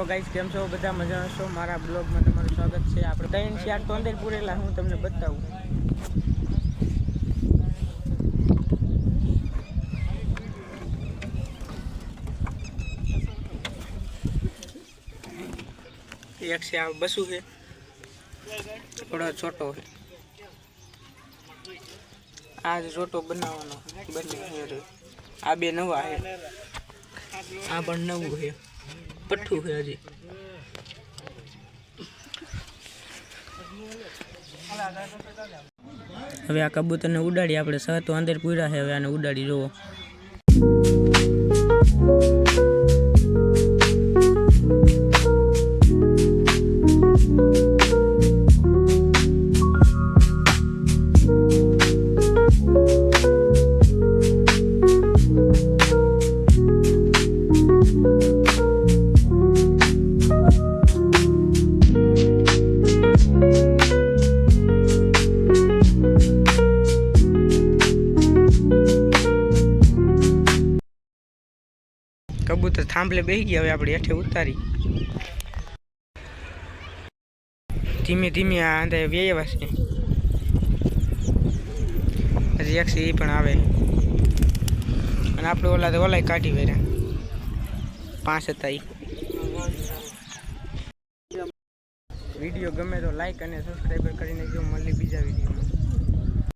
Guys કેમ છો બધા મજામાં છો મારા બ્લોગમાં તમારું સ્વાગત છે। આપણે 3-4 તો અંદર પૂરેલા હું તમને બતાવું। एक से आ बसु है थोड़ा छोटो है आज रोटो बनावવાનો बने है। आ बे नवा है आ पण नवुं है पट्ठू है हजी। હવે આ કબૂતરને ઉડાડી આપણે સહ તો અંદર પૂર્યા છે। હવે આને ઉડાડી જોવો। कबूतर थांभले बेही गया। હવે આપણે હેઠે ઉતારી ધીમે ધીમે આ અંદર વ્યયવા છે। હજી એક સી પણ આવે અને આપણે ઓલાય કાઢી વેરા 5 હતા ઈ। વિડિયો ગમે તો લાઈક અને સબસ્ક્રાઇબ કરી નાખજો। મળી બીજા વિડિયોમાં।